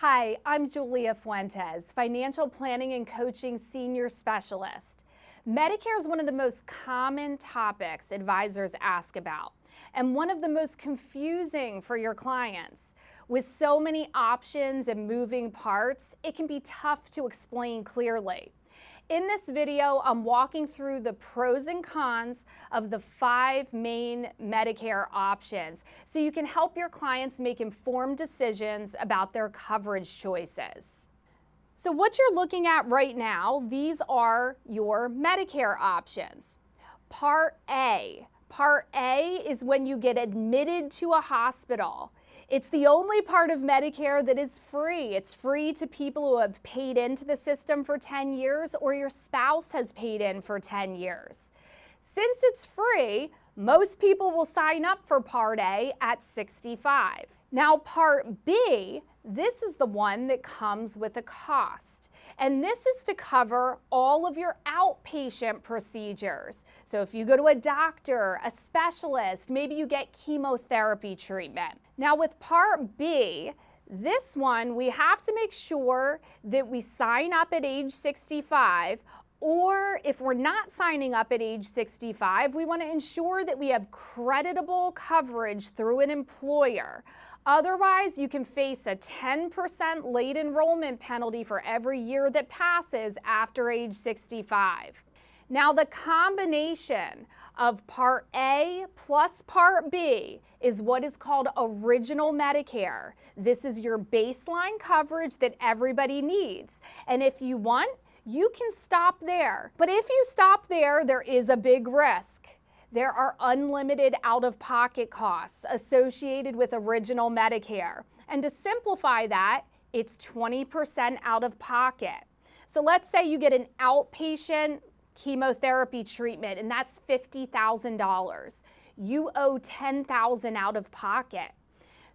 Hi, I'm Julia Fuentes, Financial Planning and Coaching Senior Specialist. Medicare is one of the most common topics advisors ask about, and one of the most confusing for your clients. With so many options and moving parts, it can be tough to explain clearly. In this video, I'm walking through the pros and cons of the 5 main Medicare options so you can help your clients make informed decisions about their coverage choices. So what you're looking at right now, these are your Medicare options. Part A. Part A is when you get admitted to a hospital. It's the only part of Medicare that is free. It's free to people who have paid into the system for 10 years or your spouse has paid in for 10 years. Since it's free, most people will sign up for Part A at 65. Now Part B, this is the one that comes with a cost. And this is to cover all of your outpatient procedures. So if you go to a doctor, a specialist, maybe you get chemotherapy treatment. Now with Part B, this one, we have to make sure that we sign up at age 65, or if we're not signing up at age 65, we want to ensure that we have creditable coverage through an employer. Otherwise, you can face a 10% late enrollment penalty for every year that passes after age 65. Now, the combination of Part A plus Part B is what is called Original Medicare. This is your baseline coverage that everybody needs. And if you want, you can stop there. But if you stop there, there is a big risk. There are unlimited out-of-pocket costs associated with Original Medicare. And to simplify that, it's 20% out of pocket. So let's say you get an outpatient chemotherapy treatment, and that's $50,000. You owe $10,000 out of pocket.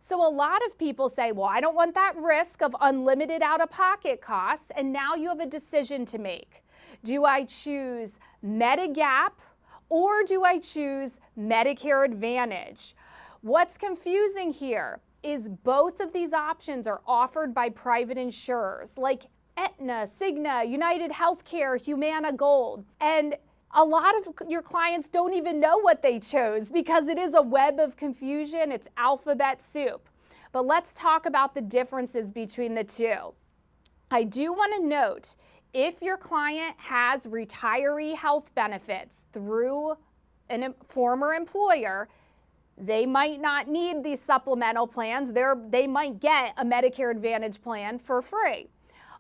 So a lot of people say, well, I don't want that risk of unlimited out-of-pocket costs, and now you have a decision to make. Do I choose Medigap or do I choose Medicare Advantage? What's confusing here is both of these options are offered by private insurers like Aetna, Cigna, United Healthcare, Humana Gold. And a lot of your clients don't even know what they chose because it is a web of confusion. It's alphabet soup. But let's talk about the differences between the two. I do want to note, if your client has retiree health benefits through a former employer, they might not need these supplemental plans. They might get a Medicare Advantage plan for free.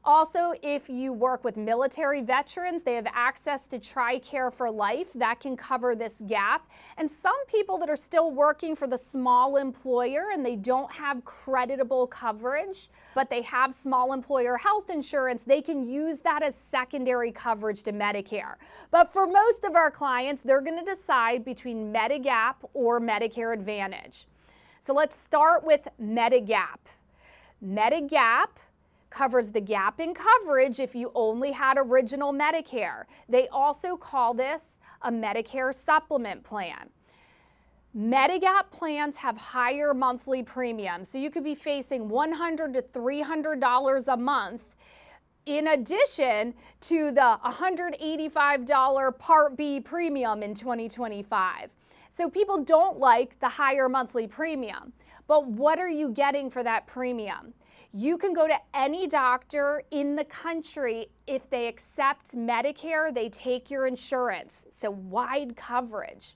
Also, if you work with military veterans, they have access to TRICARE for Life. That can cover this gap. And some people that are still working for the small employer and they don't have creditable coverage, but they have small employer health insurance, they can use that as secondary coverage to Medicare. But for most of our clients, they're going to decide between Medigap or Medicare Advantage. So let's start with Medigap. Medigap covers the gap in coverage if you only had Original Medicare. They also call this a Medicare supplement plan. Medigap plans have higher monthly premiums, so you could be facing $100 to $300 a month in addition to the $185 Part B premium in 2025. So people don't like the higher monthly premium, but what are you getting for that premium? You can go to any doctor in the country. If they accept Medicare, they take your insurance, so wide coverage.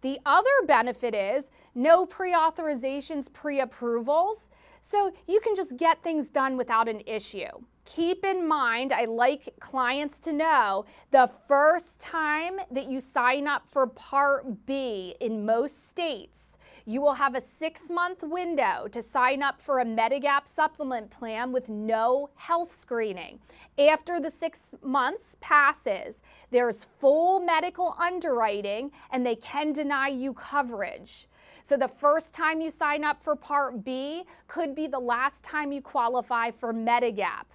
The other benefit is no pre-authorizations, pre-approvals, so you can just get things done without an issue. Keep in mind, I like clients to know, the first time that you sign up for Part B in most states, you will have a 6-month window to sign up for a Medigap supplement plan with no health screening. After the 6 months passes, there's full medical underwriting and they can deny you coverage. So the first time you sign up for Part B could be the last time you qualify for Medigap.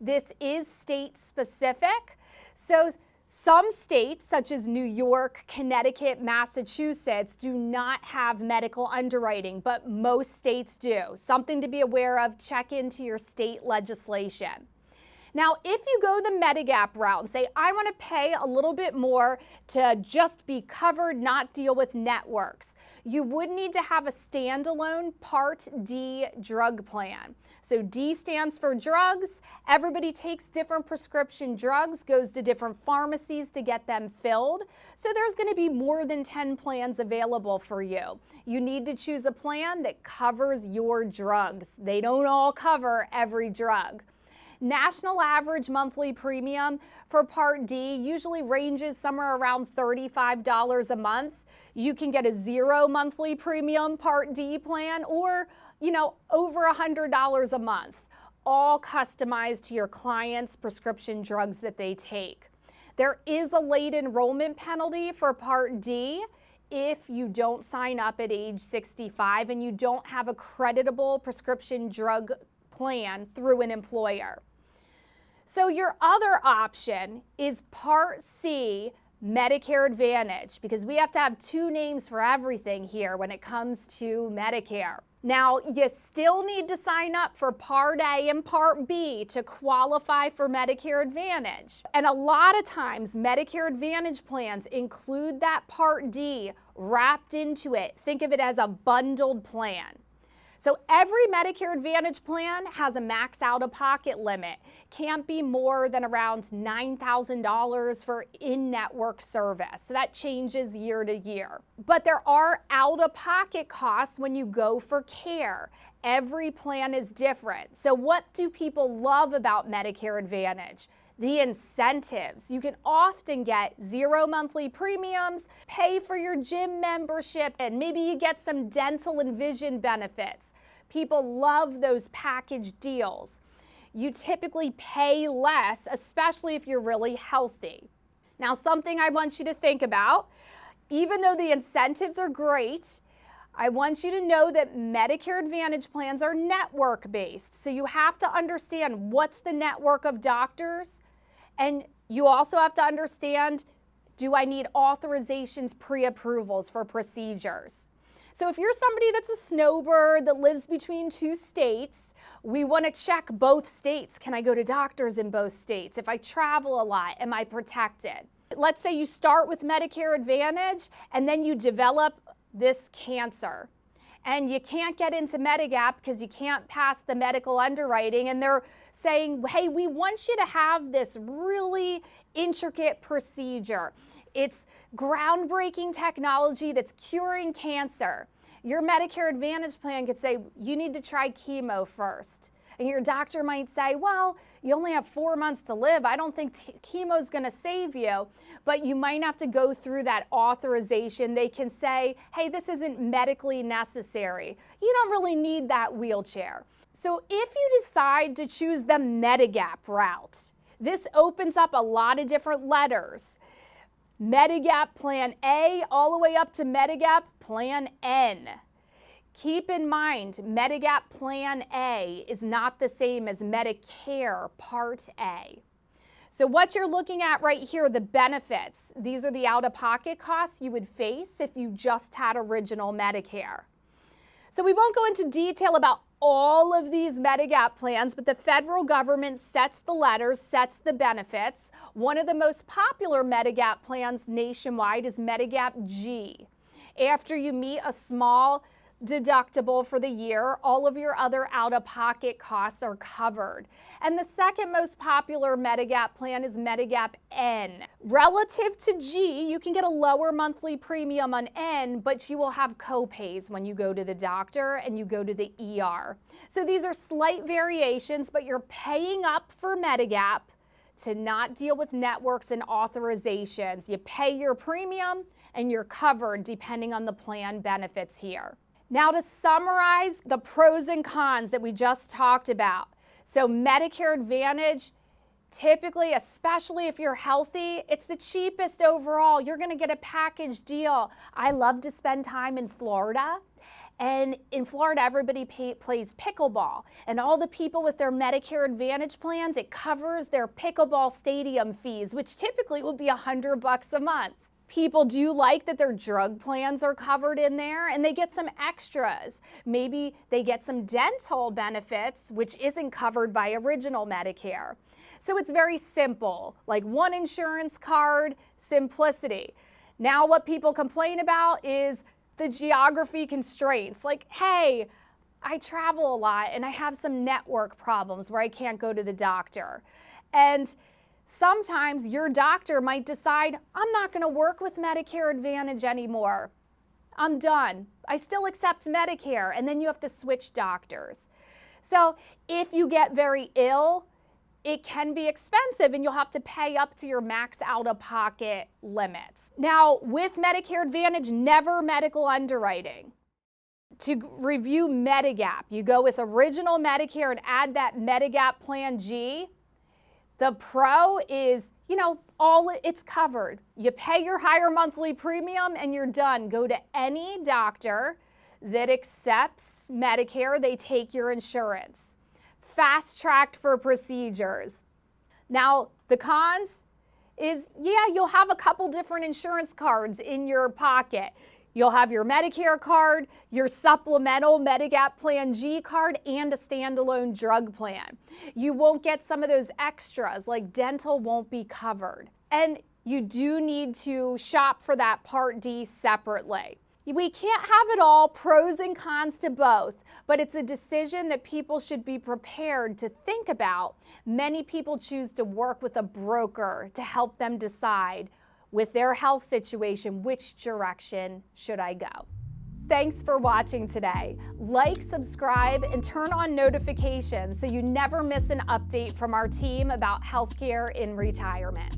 This is state specific, so Some states, such as New York, Connecticut, Massachusetts, do not have medical underwriting, but most states do. Something to be aware of. Check into your state legislation. Now, if you go the Medigap route and say, I want to pay a little bit more to just be covered, not deal with networks, you would need to have a standalone Part D drug plan. So D stands for drugs. Everybody takes different prescription drugs, goes to different pharmacies to get them filled. So there's going to be more than 10 plans available for you. You need to choose a plan that covers your drugs. They don't all cover every drug. National average monthly premium for Part D usually ranges somewhere around $35 a month. You can get a zero monthly premium Part D plan or, over $100 a month, all customized to your client's prescription drugs that they take. There is a late enrollment penalty for Part D if you don't sign up at age 65 and you don't have a creditable prescription drug plan through an employer. So your other option is Part C, Medicare Advantage, because we have to have two names for everything here when it comes to Medicare. Now, you still need to sign up for Part A and Part B to qualify for Medicare Advantage. And a lot of times, Medicare Advantage plans include that Part D wrapped into it. Think of it as a bundled plan. So every Medicare Advantage plan has a max out-of-pocket limit. Can't be more than around $9,000 for in-network service. So that changes year to year. But there are out-of-pocket costs when you go for care. Every plan is different. So what do people love about Medicare Advantage? The incentives. You can often get zero monthly premiums, pay for your gym membership, and maybe you get some dental and vision benefits. People love those package deals. You typically pay less, especially if you're really healthy. Now, something I want you to think about, even though the incentives are great, I want you to know that Medicare Advantage plans are network-based. So you have to understand what's the network of doctors. And you also have to understand, do I need authorizations, pre-approvals for procedures? So if you're somebody that's a snowbird that lives between two states, we want to check both states. Can I go to doctors in both states? If I travel a lot, am I protected? Let's say you start with Medicare Advantage and then you develop this cancer. And you can't get into Medigap because you can't pass the medical underwriting. And they're saying, hey, we want you to have this really intricate procedure. It's groundbreaking technology that's curing cancer. Your Medicare Advantage plan could say, you need to try chemo first. And your doctor might say, well, you only have 4 months to live. I don't think chemo is going to save you. But you might have to go through that authorization. They can say, hey, this isn't medically necessary. You don't really need that wheelchair. So if you decide to choose the Medigap route, this opens up a lot of different letters. Medigap Plan A all the way up to Medigap Plan N. Keep in mind, Medigap Plan A is not the same as Medicare Part A. So what you're looking at right here, the benefits, these are the out-of-pocket costs you would face if you just had original Medicare. So we won't go into detail about all of these Medigap plans, but the federal government sets the letters, sets the benefits. One of the most popular Medigap plans nationwide is Medigap G. After you meet a small deductible for the year, all of your other out-of-pocket costs are covered. And the second most popular Medigap plan is Medigap N. Relative to G, you can get a lower monthly premium on N, but you will have co-pays when you go to the doctor and you go to the ER. So these are slight variations, but you're paying up for Medigap to not deal with networks and authorizations. You pay your premium and you're covered depending on the plan benefits here. Now to summarize the pros and cons that we just talked about. So Medicare Advantage, typically, especially if you're healthy, it's the cheapest overall. You're going to get a package deal. I love to spend time in Florida, And in Florida, everybody plays pickleball. And all the people with their Medicare Advantage plans, it covers their pickleball stadium fees, which typically would be $100 a month. People do like that their drug plans are covered in there and they get some extras. Maybe they get some dental benefits, which isn't covered by original Medicare. So it's very simple, like one insurance card, simplicity. Now what people complain about is the geography constraints. Like, hey, I travel a lot and I have some network problems where I can't go to the doctor. And sometimes your doctor might decide, I'm not going to work with Medicare Advantage anymore. I'm done. I still accept Medicare, and then you have to switch doctors. So if you get very ill, it can be expensive and you'll have to pay up to your max out-of-pocket limits. Now, with Medicare Advantage, never medical underwriting. To review Medigap, you go with original Medicare and add that Medigap Plan G. The pro is, it's covered. You pay your higher monthly premium and you're done. Go to any doctor that accepts Medicare, they take your insurance. Fast-tracked for procedures. Now, the cons is, you'll have a couple different insurance cards in your pocket. You'll have your Medicare card, your supplemental Medigap Plan G card, and a standalone drug plan. You won't get some of those extras, like dental won't be covered. And you do need to shop for that Part D separately. We can't have it all, pros and cons to both, but it's a decision that people should be prepared to think about. Many people choose to work with a broker to help them decide with their health situation, which direction should I go? Thanks for watching today. Like, subscribe, and turn on notifications so you never miss an update from our team about healthcare in retirement.